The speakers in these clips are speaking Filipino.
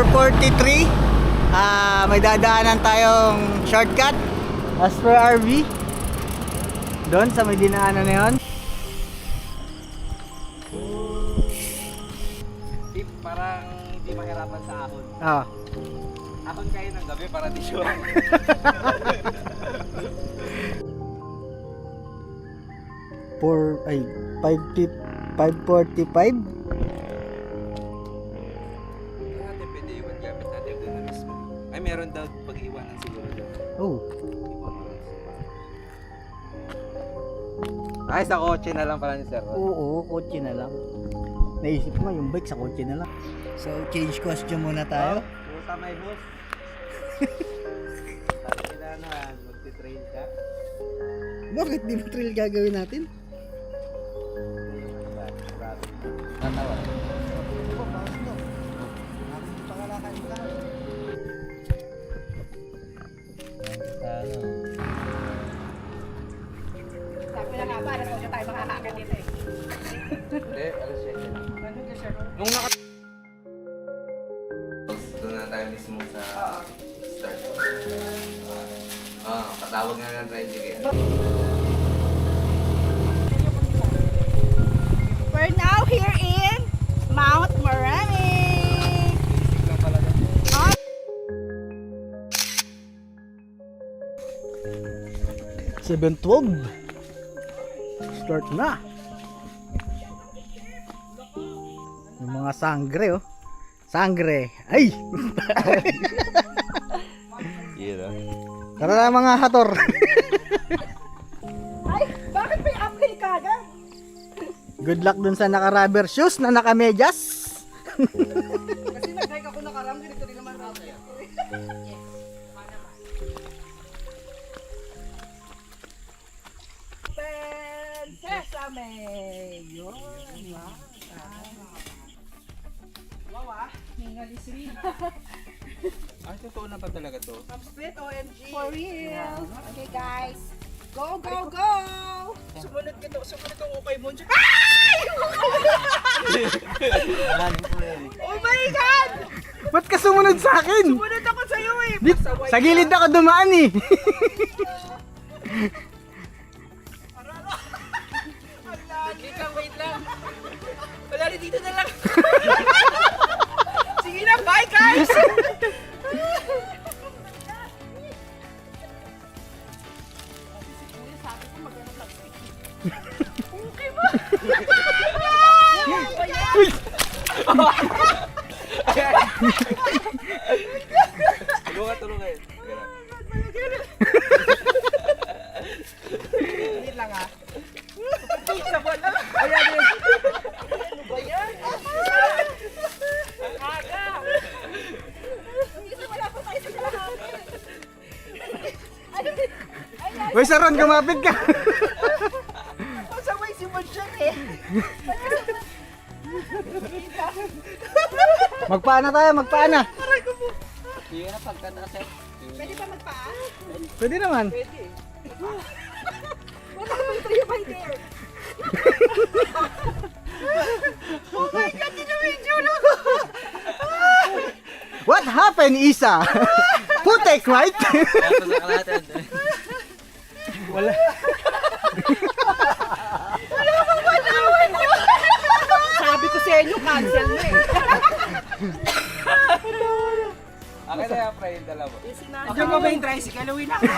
4:43. May dadaanan tayong shortcut as per RV. Doon sa may dinaanan na yun. Parang hindi mahirapan sa ahon. Ah. Ahon kayo ng gabi para di sure. 5:45. Natin pwede iwan gamit natin doon na mismo. Ay meron daw pag-iwanan siguro doon. Oh. Ay sa kotse na lang pala ni Sir. Oo, kotse na lang. Naisip ko nga yung bike sa kotse na lang. So, change costume muna tayo. Puta may boss. Sabi nila na magti-train ka. Bakit di ba trail gagawin natin? Natawa. Sabi na nga ba, alas na tayo makakaagad dito eh. Hindi, alas 7 lang. Nung doon na tayo mismo sa start. Patawag nga ng tricycle. We're now here in Mount Marami. Lang pala doon. 7:12. Start na. Yung mga sangre oh. Sangre. Ay! Yeah. Tara na mga hator. Ay, bakit may apply ka agad? Good luck dun sa naka-rubber shoes na naka-medyas. Kasi nag-like ako nakaram, dito rin naman ako. Open Sesame! Yun, wow. Wow ah, hingalis rin. Ay, totoo na pa talaga to. Top split, OMG. For real. Okay guys, go, go, go! Sumunod ko ukay mo dyan. Oh my God! Ba't ka sumunod sa akin? Sumunod ako sa'yo eh! Sa gilid ako dumaan eh. Wait lang. Wala rin dito na lang. Sige na, bye guys! Okay ba? Tulungan. Wait lang ah. Pizza ba na? Ayan yun. Ano ba yan? Ang aga. Isa wala pa tayo sa kalahati. Uy, Saron, kumapit ka. Masaway si Monjan eh. Magpaana tayo, magpaana. Sige na pagkataas eh. Pwede ba magpaa? Pwede naman. Pwede. Wala naman 3 by there. Oh my God, dinawidyo na ko. What happened, Isa? Putek, right? Wala. Sabi ko sa inyo, cancel na eh. Akin na yung frame dalawa. Diyan ba yung tricycle? Uwi na ako.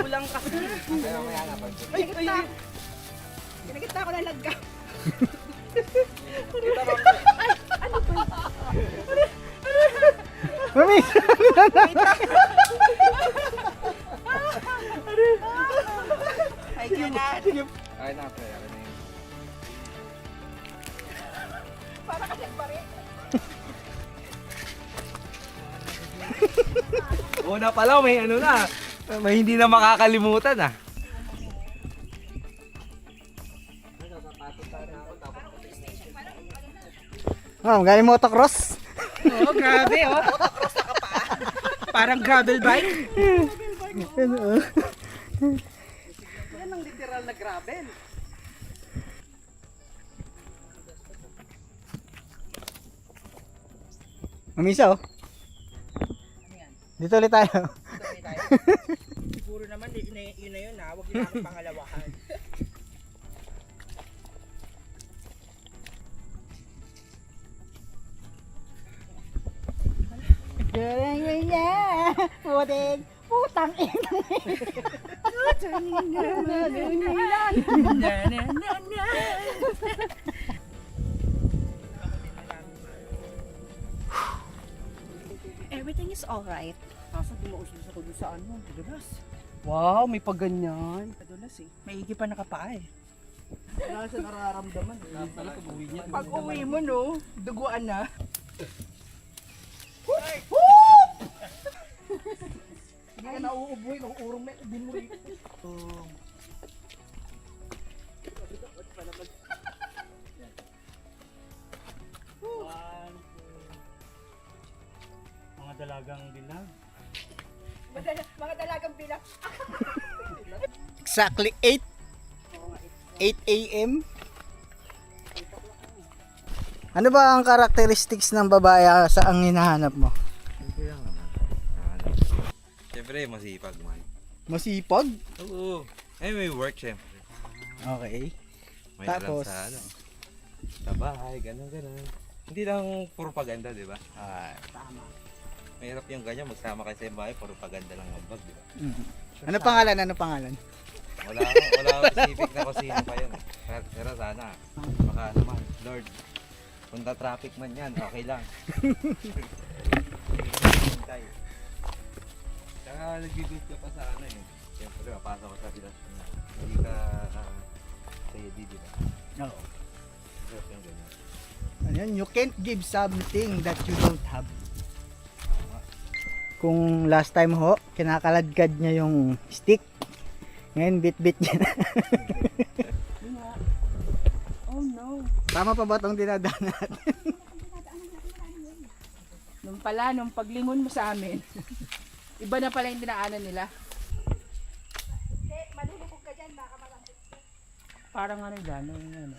Umulang kasi. Kaya may hanapag. Ay, kinagita ko na lagka. Mami, Ay, ganyan. Ay na, pre. Akin na yun. Para kasi pa rin. Una pa lang, may ano na. May hindi na makakalimutan ah. galing motocross. Oo, grabe oh. Parang gravel bike. Yan ang literal na gravel. Mamisa oh. Dito ulit tayo. Tuloy tayo. Siguro naman yun na yun ha. Huwag yun namin pangalawahan. Puting, putang ina. Everything is alright. Kaso dumaustos ako doon sa ano, dulas. Wow, may paganyan. Kadulas eh. May higi pa nakapaa eh. Wala siya nararamdaman. Pala pag-uwi niya. Pag uwi mo no, duguan na. Hindi ka nauuboy, nauurong may ubin mo rito. Mga dalagang dilag. Mga dalagang bilang. Exactly 8 a.m. Ano ba ang characteristics ng babae sa ang hinahanap mo? Siyempre lang naman. Siyempre, masipag man. Masipag? Oo. Eh, may work siyempre. Okay. May Tapos? alam sa ano. Sa bahay, gano'n. Hindi lang puro paganda, di ba? Tama. Mahirap yung ganyan, magsama kayo sa bahay, puro paganda lang ang bag, di ba? Ano pangalan? Ano pangalan? Wala akong specific na kung sino pa yun. Pero sana, baka naman, Lord, kung traffic man yan, okay lang. Hintay. Saka nagbibig ka pa sa ano eh. Siyempre, mapasok ka sa relasyon na hindi ka steady, di ba? Oo. Hirap yung ganyan. Ano yun? You can't give something that you don't have. Kung last time ho, kinakaladkad niya yung stick. Ngayon, bit-bit niya na. Oh no. Tama pa ba itong dinadaan natin? Nung paglingon mo sa amin, iba na pala yung dinaanan nila. Malulubog ka dyan, baka malapit. Parang ano dyan, ano.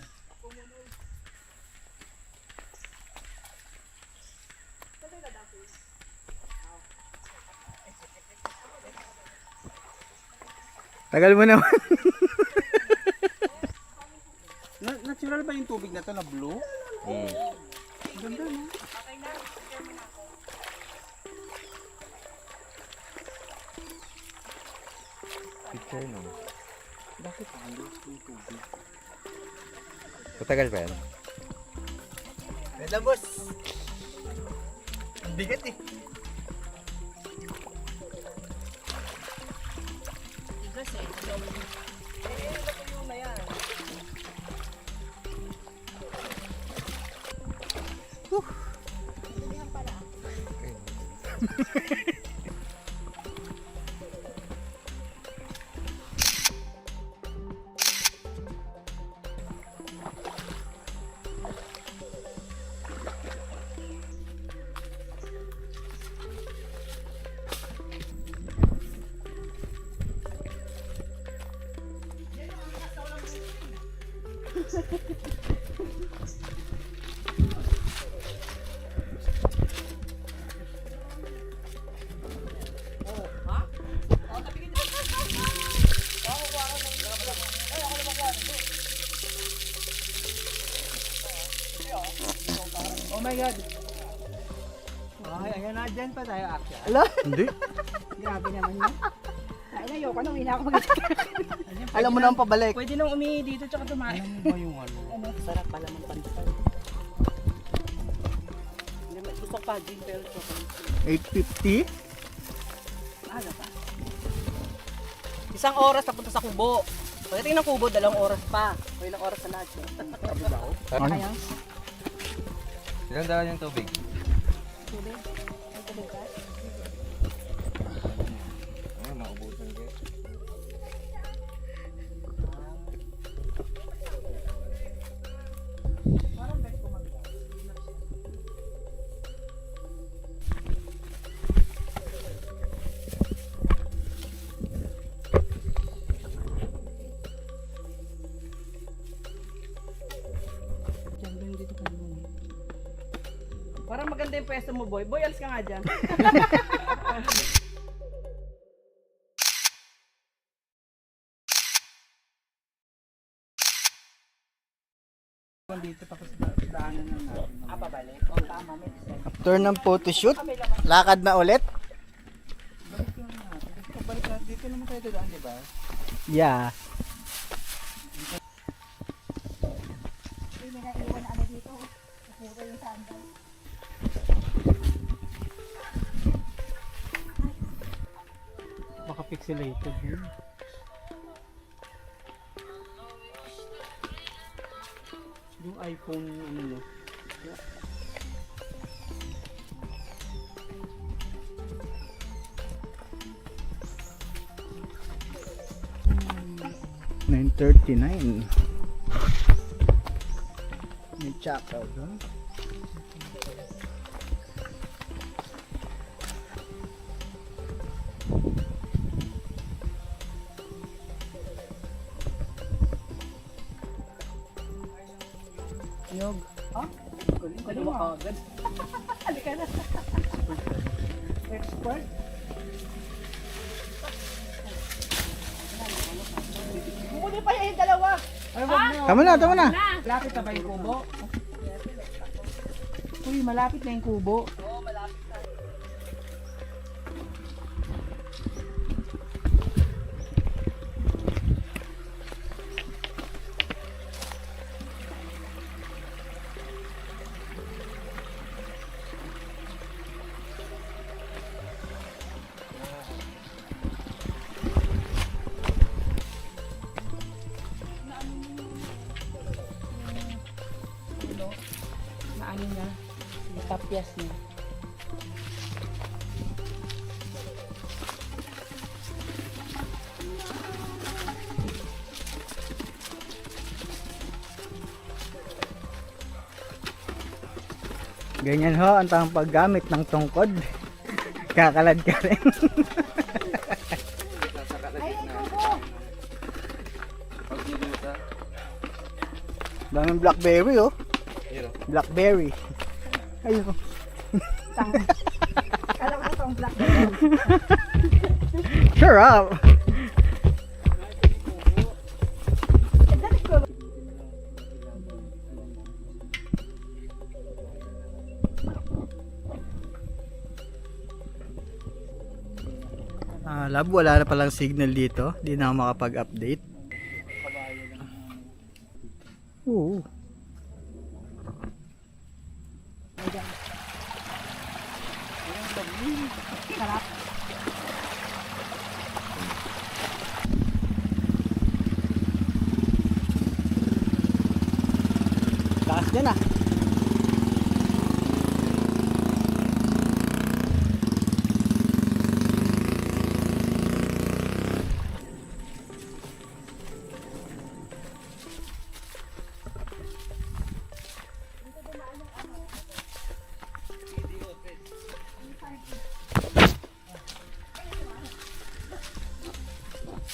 Tagal mo naman. Natural ba yung tubig na to na blue? Ganda no? Picture no. Bakit halos yung tubig? Matagal pa yan. Pwede boss. Ang bigat eh. Oh my God. Ay, ayan na, dyan pa tayo action. Ala? Hindi. Grabe naman yun. Ay, ayoko na, uwi na ako mag Alam mo na ang pabalik. Pwede nang umihi dito tsaka tumain. Ano ba yung ano? Sarap pala ng pansan. Gusto ko pa din pero chocolate. 8:50. Ano pa? Isang oras napunta sa Kubo. Pagdating ng Kubo, 2 oras pa. O ilang oras na lahat. Ano? Ayan. Ilan daan yung tubig? Tubig. Ay, tubig ka? Ay, maubusan kayo. Parang maganda yung pwesto mo, boy. Boy, alis ka nga dyan. lang dito tapos daanan na natin. Pabalik? O, tama. May sense. After ng photoshoot, lakad na ulit. Balik lang natin. Kasi pabalik natin. Dito naman tayo dadaan, di ba? Yeah. Hindi na naiwan na ano dito. Puro yung sandal. Baka pixelated yun. Yung iPhone, ano no? 9:39. May chapel doon. Yog. Ha? Kaliwa ka agad. Halika na. Expert? Bukuli pa yung dalawa. Ay, wag na. Tama na, tama na. Malapit na ba yung kubo? Uy, malapit na yung kubo. Maano na? Tapyas na. Ganyan ho ang tamang paggamit ng tungkod. Kakalad ka rin. Ay, kubo. Pag nilusa, Daming blackberry oh. yun o. Blackberry. Ayun. Alam ko itong black. Sure up. Lab, wala na palang signal dito. Di na ako makapag-update. Oo. Taas dyan ah.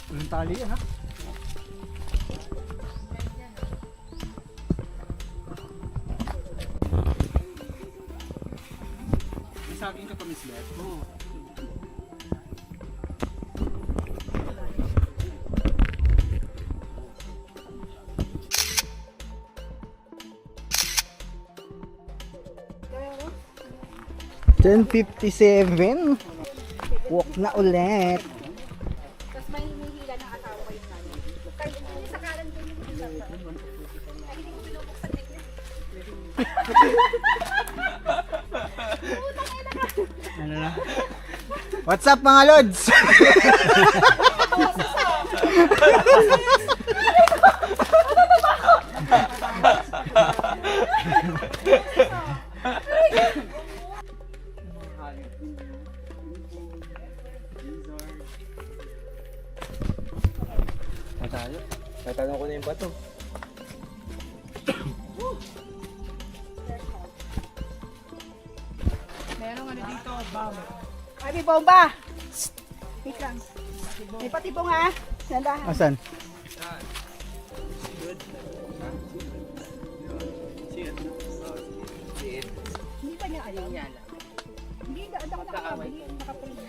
Walang tali yan ha. Sa akin ka pa mislet? Oo. $10.57. Walk na ulit. Tapos may hinihila ng asawa ko yung ano. Kahit hindi sa kanan din yung isa. Ay, hindi ko pinupuksan din. Ano na? What's up mga lods? Tayo. Tatanong ko na yung bato. Merong ano dito, bomb. Ay, may bomba! Wait lang. May patibong ha. Nandahan. Asan? Hindi pa niya ayaw. Hindi, ang ako nakakabili. Nakapili.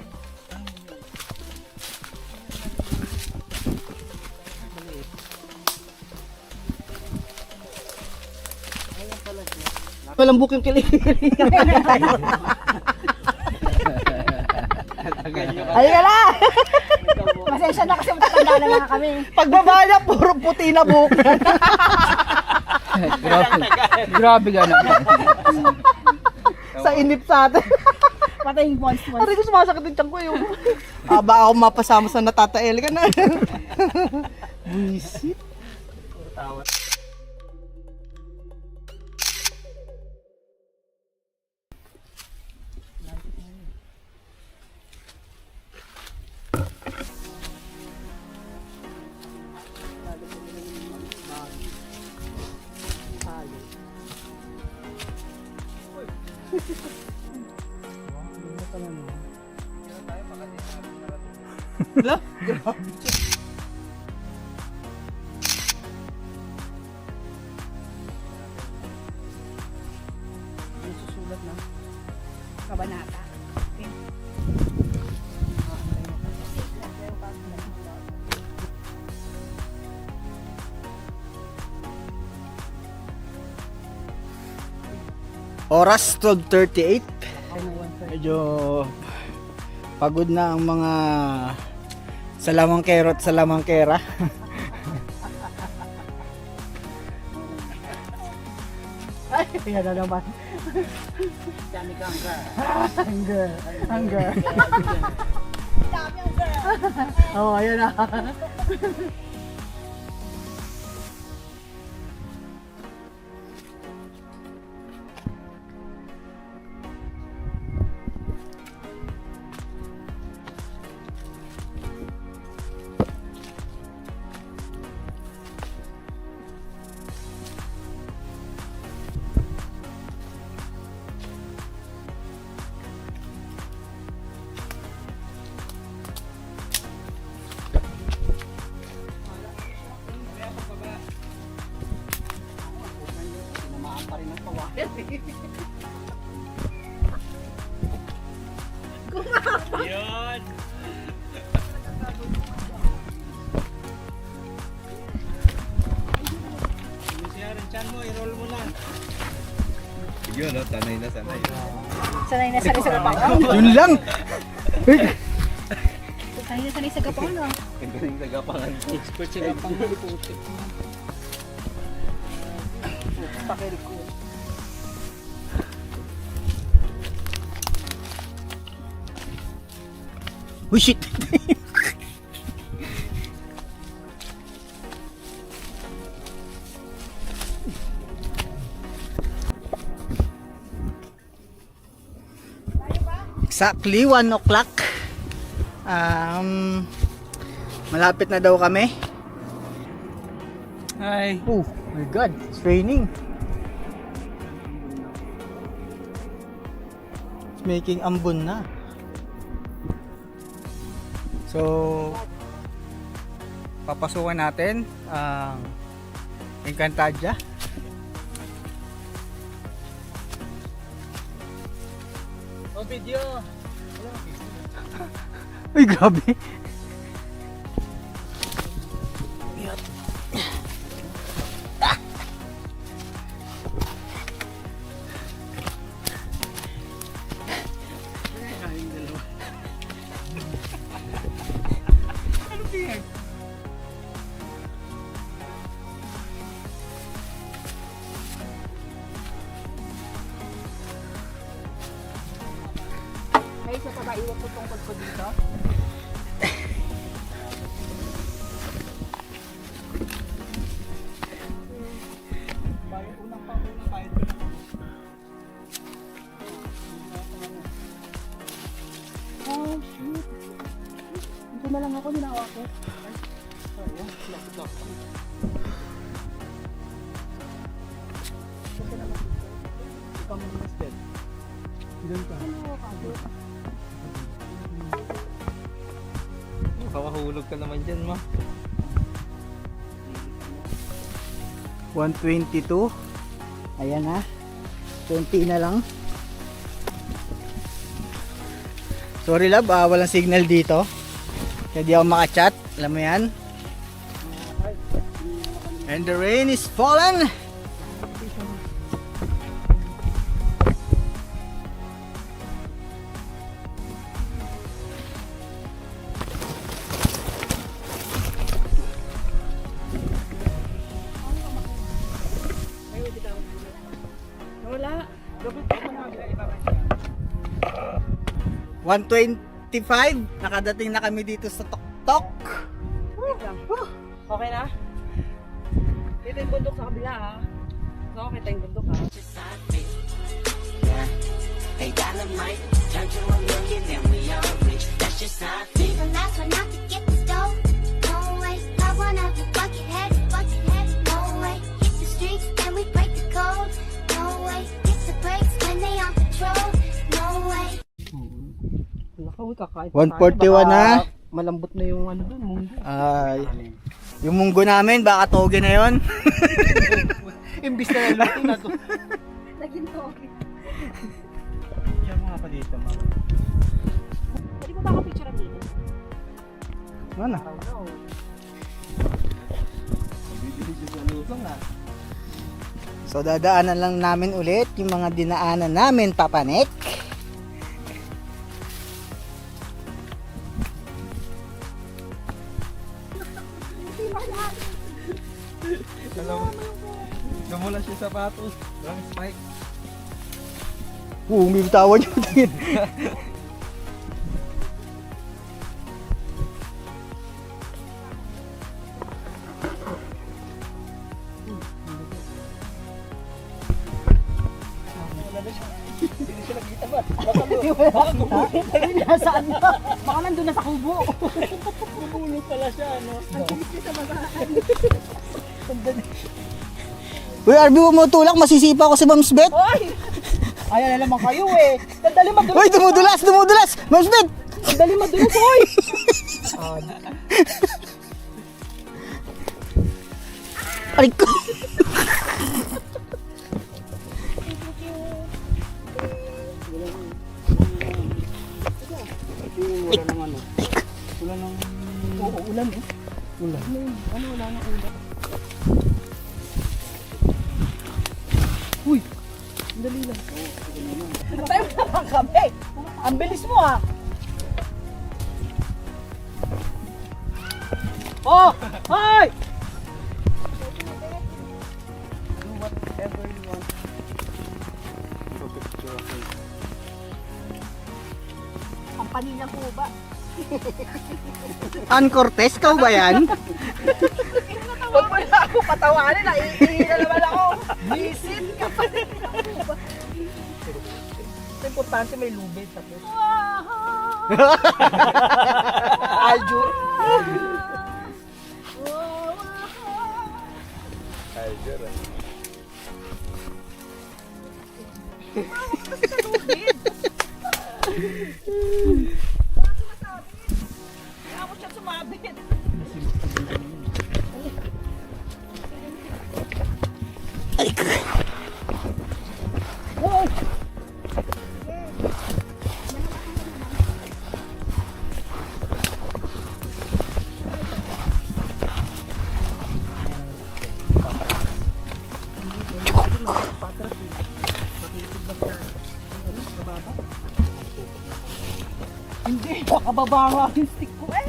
Malambok yung kilikili. Ay ka na! Pasensya na kasi matatanda na nga kami. Pagbaba niya, puro puti na buhok. Grabe ka naman. Sa inip sa atin. Patay yung bonds mo. Aray ko sumasakit yung tiyan ko yung. Ba ako mapasama sa natatael ka na. Buisit. Susulat na. Kabanata. Okay. Oras 12:38. Medyo pagod na ang mga salamangkero at salamangkera. Ay, yan na naman. Hanggang. Hanggang. Dami ang girl. Oo, ayan na. Yun, no? Sanay na sanay. Sanay na sanay sa gapangan. Yun lang. Sanay na sanay sa gapangan. Ang galing sa gapangan. Expert sila pang puti. Pakilig ko. Oh shit. Exactly 1 o'clock. Malapit na daw kami. Ay. Oh my god, it's raining. It's making ambon na. So, papasukan natin ang Encantadia. Oh, video. Uy, grabe. May isa pa ba iwan ko tungkol ko dito? Oh, shoot. Dito na lang ako, ninawa ko. Kawahulog ka naman dyan, ma. 122. Ayan na. 20 na lang. Sorry love, walang signal dito. Kaya di ako makachat. Alam mo yan. And the rain is falling. Wala. 1:25, nakadating na kami dito sa Toktok. Okay na? Dito yung bundok sa kabila ha. So, kita yung bundok ha. Hey, dynamite, turn to a million and we all rich. That's just how I feel. The last one not to get the dough. No way. I wanna be bucket head. No way. Hit the streets and we break the code. No way. Hit the brakes when they on patrol. No way. Lakaw, kakain. 1:41 na. Malambot na yung ano doon, munggo. Ay, yung munggo namin, baka toge na yon. Imbis na naluto na to. Naging toge. Yan mga pa dito, ma'am. Pwede mo ba ako picture dito? Ano? So dadaanan lang namin ulit yung mga dinaanan namin, Papanek. Namula siya sapatos. Lang spike. May bitawan yun din. Nasaan na? Baka nandun na sa kubo. Bubulog pala siya, no? Uy, Arby, huwag mo tulak, masisipa ko si Ma'am Sbeth. Hoy! Ayan na naman kayo eh. Sandali madulas. Uy, dumudulas! Ma'am Sbeth! Sandali madulas, hoy! Aray ko! Oo, ulan eh. Ulan. Ano, wala na ulan. Uy! Sandali lang. Tayo naman kami. Ang bilis mo ah. Oh! Hoy! Do whatever you want. Ang panilang po ba? Ann Cortez, kau ba yan? Huwag mo na ako patawanin. Naiihi na naman ako. Visit ka pa. Ito importante may lubid. Tapos. Aljur. Tiger, ah. Ako siya sumabit. Hindi. Nakababa nga yung stick ko eh.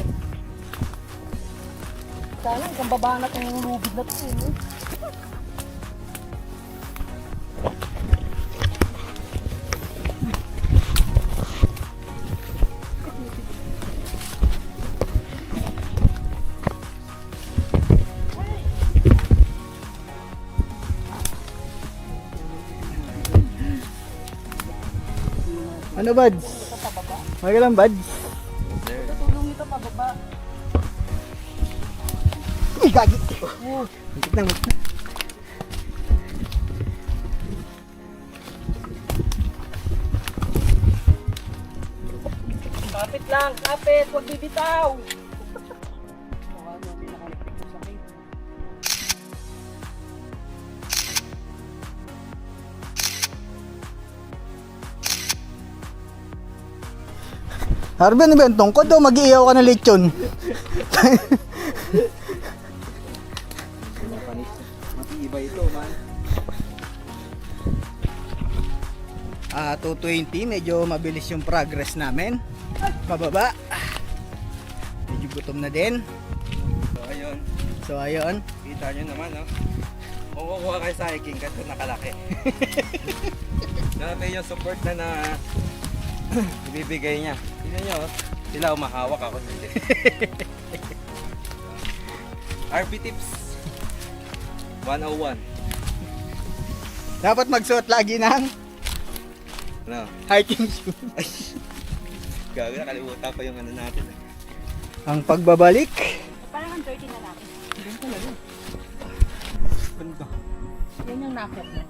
Sana hanggang baba na itong lubid na ito eh. Ano, Bads? Okay ka lang, Bads? Tutulong ito pababa. Ay, gagi! Higit na mo. Kapit lang, kapit. Huwag bibitaw. Harvey, ano ba yung tungkod o mag-iiyaw ka ng lechon? Matibay ito, man. 2:20, medyo mabilis yung progress namin. Pababa. Medyo gutom na din. So, ayun. So, ayun. Kita nyo naman, no? Kung kukuha kayo sa hiking, ganito nakalaki. Grabe yung support na ibibigay niya. Tignan niyo, oh. Sila umahawak ako hindi. RP Tips 101. Dapat magsuot lagi ng Ano? hiking shoe. Gago, nakalimutan ko yung ano natin. Ang pagbabalik. Parang ang dirty na natin. Yan yung nakit mo.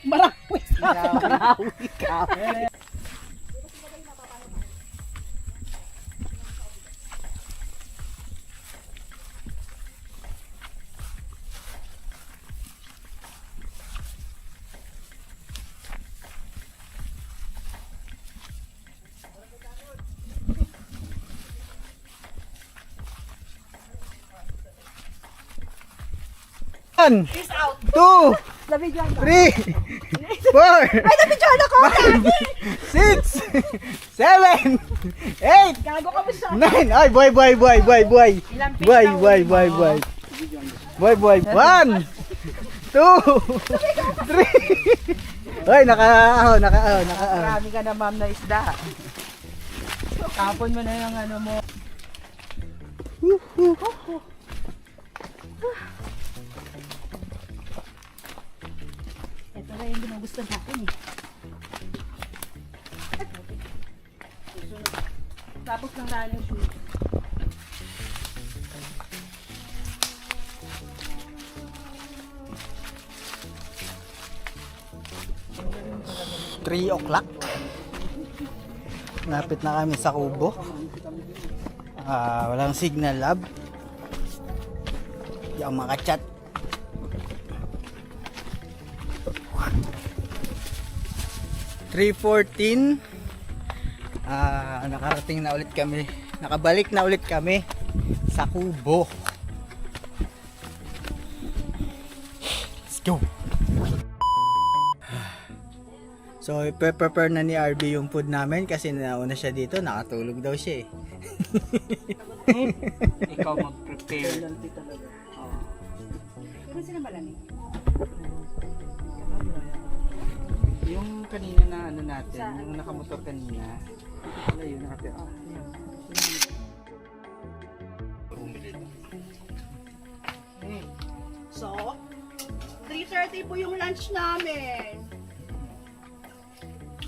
Marawi. Marawi ka. One, Peace out. 2, Nabidyoan ka. 3, 4, Ay, nabidyoan ako! 6, 7, 8, Gago ka mo siya. 9. Ay, boy. Boy. Ilang feet na uli mo? Boy. 1, 2, 3. Ay, nakaahon. Marami ka na ma'am na isda. Tapon mo na yung ano mo. Ito na yung ginugusto natin eh. Tapos ng running shoe. Three o'clock. Lapit na kami sa Kubo. Walang signal lab. Hindi ako makachat. (3:14) nakarating na ulit kami. Nakabalik na ulit kami sa Kubo. Let's go. So, i-prepare na ni RB yung food namin kasi nauna siya dito, nakatulog daw siya eh. Ikaw mag-prepare. Kung sila malamig? Yung kanina na ano natin, yung nakamotor kanina. Wala yun, nakatira. So, 3:30 po yung lunch namin.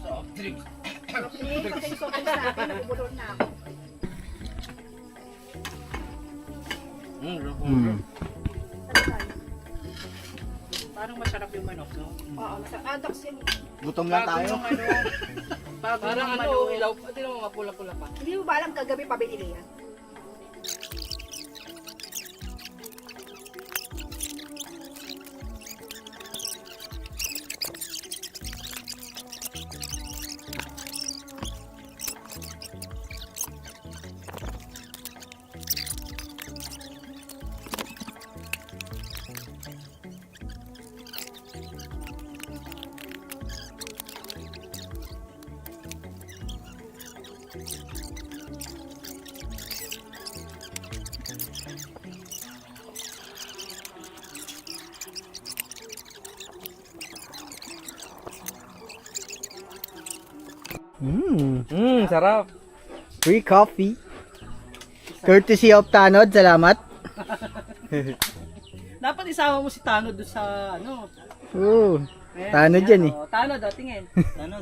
Okay, pati yung soft drinks natin, nabubulol na ako. Ano tayo? Parang masarap yung manok, no? Oo, Dax yan. Gutom lang tayo. Parang ano, ilaw, pati naman mapula-pula pa. Hindi mo ba alam kagabi pa binili yan? Sarap. Free coffee. Courtesy of Tanod, salamat. Dapat isama mo si Tanod doon sa ano. Ayan, Tanod yan eh. Oh, Tanod, tingin. Tanod.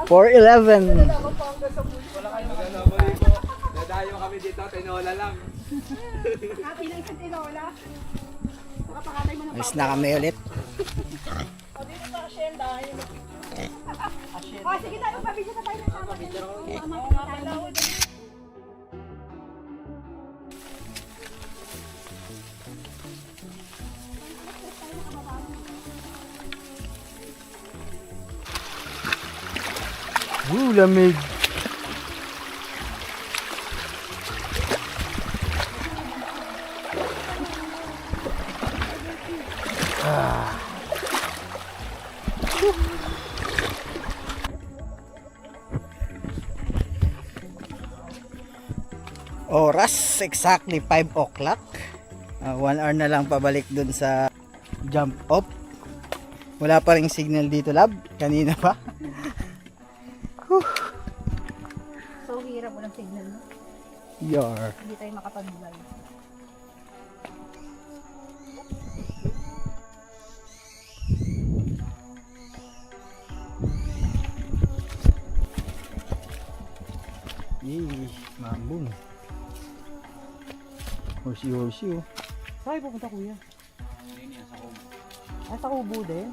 4:11. Dadayo kami dito, tinola lang. Happy lang sa tinola. Makapakatay mo ng Alis na kami ulit. O, dito sa asyenda. O, sige tayo, pabidyo na tayo ng tama. Lamig. Oras exactly 5 o'clock. 1 hour na lang pabalik dun sa jump off. Wala pa ring signal dito, lab. Kanina pa. So, hirap walang signal, no? Yar. Hindi tayo makapag-vlog. Yee, mambong. Horsey, oh. Saan pupunta kuya? Sa Kubo din?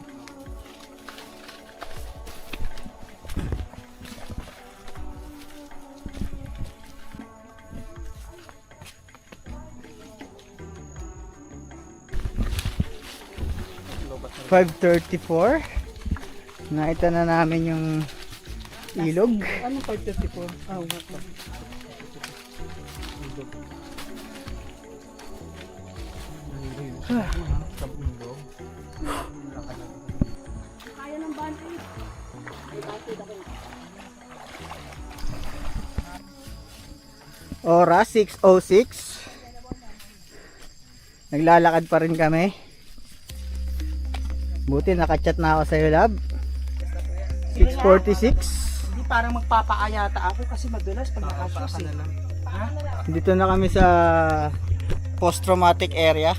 $5.34. Nakita na namin yung ilog. Anong 5:34? Ah, umat pa. Kaya ng bantay. Oras 6:06. Naglalakad pa rin kami. Buti nakachat na ako sa iyo, lab. 6:46. Hindi parang magpapaayata ako kasi madulas pag nakashoes eh. Dito na kami sa post-traumatic area.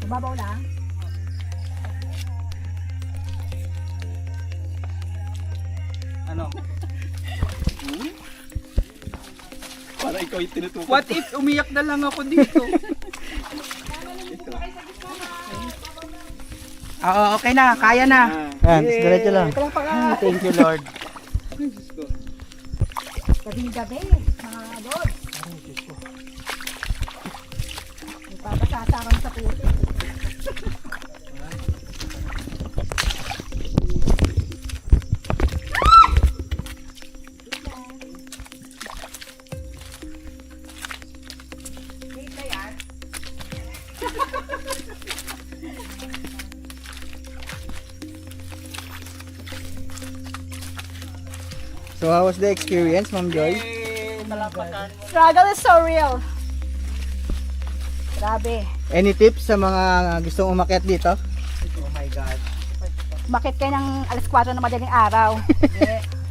Babaw lang. Ano? Para ikaw yung tinutukoy. What if umiyak na lang ako dito? Oo, okay na. Kaya na. Yan, diretso lang. Thank you, Lord. Gabi-gabi, mga lord. Ipapasasa kami sa puti. So how was the experience, Ma'am Joy? Struggle is so real. Grabe. Any tips sa mga gustong umakyat dito? Oh my God. Bakit kayo ng alas 4 na madaling araw?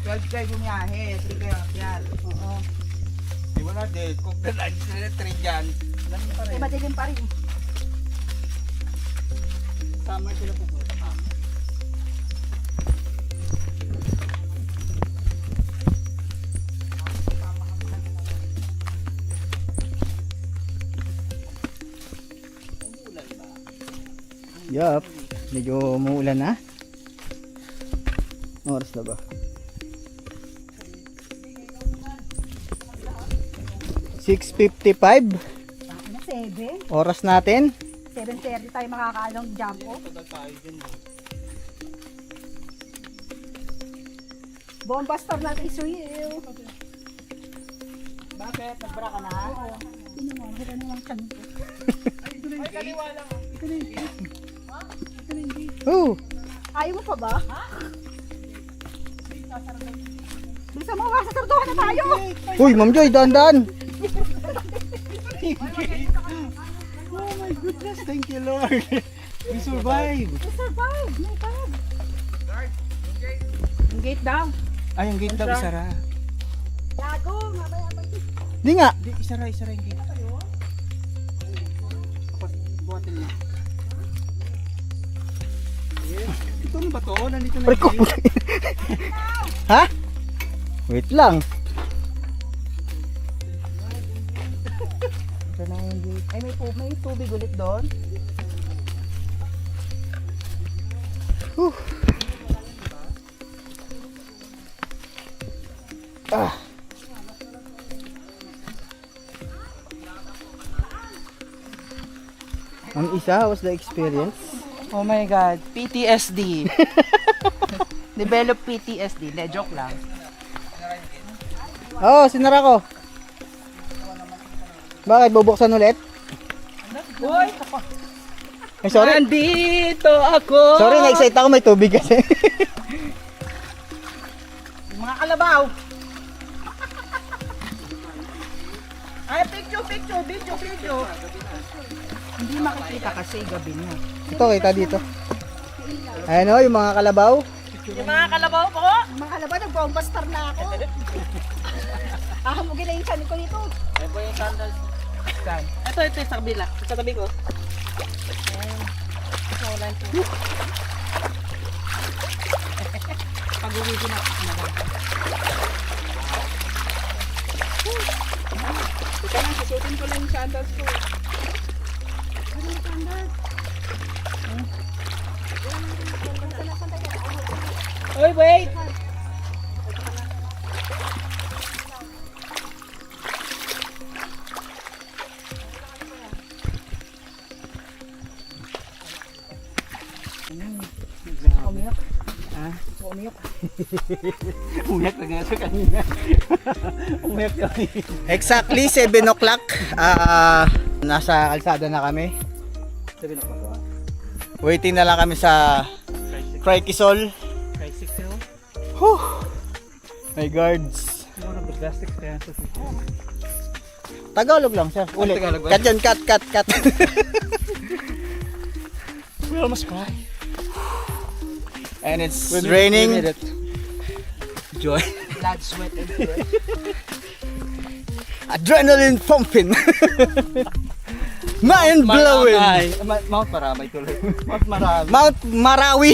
12 kayo bumiyahe. 3 kayo akyat. Oo. Di mo na din. Kung lunch na 3 dyan. Lang pa rin. Madilim pa rin. Summer sila pupunta. Yup. Medyo umuulan na. Oras na ba? 6:55. Ano, 7? Oras natin. 7:30 tayo makakaalong jump off. Bomba star natin is real. Bakit? Nagbara ka na? Sino mo? Hira na lang kami. Ay, kaliwa lang. Oh, Ayaw mo pa ba? Ha? Bisa mo, sasarduhan na tayo! uy, Ma'am Joy, dahan-dahan. Oh my goodness. Thank you, Lord. We survived. We survived! My God! Yung gate daw. Ay, yung gate daw isara. Lago! Mamaya pa. Di nga. Hindi, isara yung gate. Kapag buhatin mo. Ito ano ba to? Nandito na Pre, yung gate. Ha? Wait lang. Ito na yung gate. Ay, may tubig ulit doon. Ang isa, how was the experience? Oh my God. PTSD. Develop PTSD. Hindi, joke lang. Oo, sinara ko. Bakit? Bubuksan ulit? Uy! Ay, sorry. Nandito ako. Sorry, na-excite ako. May tubig kasi. Mga kalabaw. Ay, picture. Video. Hindi makikita kasi gabi na. Ito, kita dito. Ayan o, yung mga kalabaw. Yung mga kalabaw po. Mga kalabaw, nag-bombastar na ako. Ahamugin na yung chan ko nito. Ano po yung sandals? Ito sa kabila. Sa tabi ko. Pag-uwi ko na. Ika na, susutin ko lang yung sandals ko. Ano yung sandals? Oy, wait. Umiyak na nga siya kanina. Umiyak kami. Exactly 7 o'clock. Nasa kalsada na kami. Waiting na lang kami sa Crikisol. Whew. My guards. Tagalog lang sir. Ulit. Tagalog ba? Cut yun, cut. We almost cried. And it's raining. Joy. Blood, sweat, and tears. Adrenaline pumping. Mind blowing. Mount Maramay tuloy. Mount Maramay. Mount Marawi.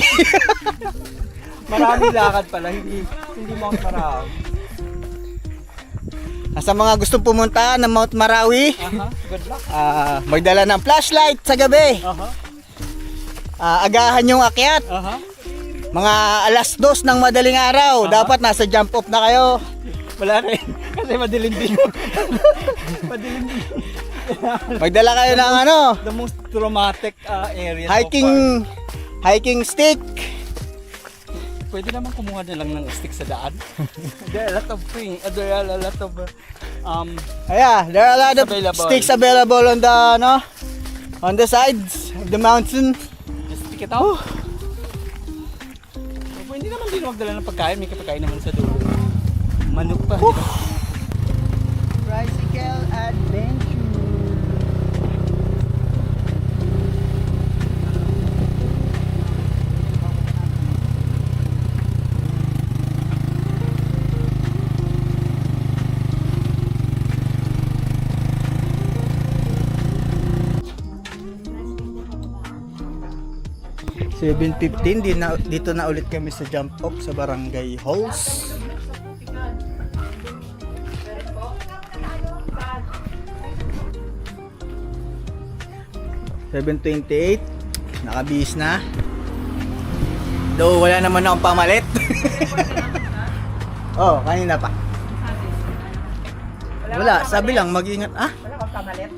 Marami lakad pala, hindi Mount Maramay. Sa mga gustong pumunta ng Mount Marawi, Good luck. magdala ng flashlight sa gabi. Agahan yung akyat. Mga alas 2 ng madaling araw, dapat nasa jump off na kayo. Wala rin. Kasi madilim din. Madilim din. Magdala kayo ng The most traumatic area. hiking stick. Pwede naman kumuha na lang ng stick sa daan. There are a lot of things. There are a lot of There are a lot of Available. sticks available on the sides of the mountain. just stick it out. Pwede naman din magdala ng pagkain. May kapagkain naman sa dulo. Manok pa. Tricycle adventure. $7:15 dito na ulit kami sa jump off sa Barangay Halls. $7:28 nakabihis na. Though wala naman akong pamalit. Oh, kanina pa. Wala, sabi lang mag-ingat. Wala kang kamalit.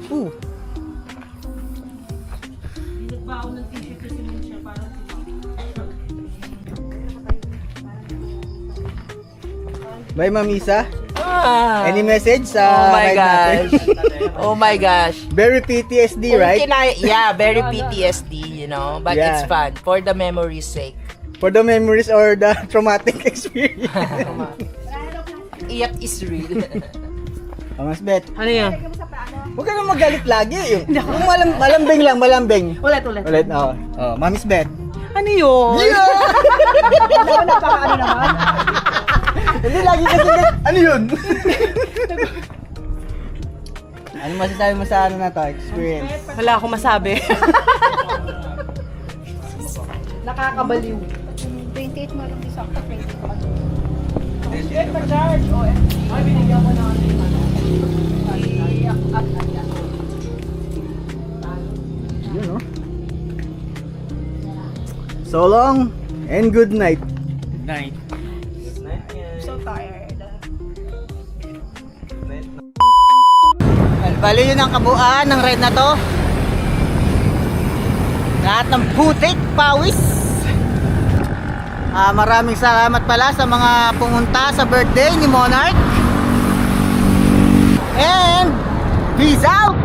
Bye, Ma'am Isa. Any message sa Oh my ride natin? gosh. Oh my gosh. Very PTSD, right? Yeah, very PTSD, you know, but Yeah. it's fun for the memory's sake. For the memories or the traumatic experience. Iyak is real. Mas bet. Ano yun? Huwag ka na magalit lagi. Yung malambing lang, malambing. Ulit. Ulit, oh. Oh, Mami's bet. Ano yun? Napaka-ano naman. Hindi lagi kasi ano yun? Ano masasabi mo sa ano na to, experience? Wala akong masabi. Nakakabaliw. 28 mo lang di sakto, 28 mo. Get the charge. Ay, binigyan ko na Yun, no? So long and good night. Night. so tired. Bali yun ang kabuuan ng ride na to. Lahat ng putik, pawis. Maraming salamat pala sa mga pumunta sa birthday ni Monarch. And peace out!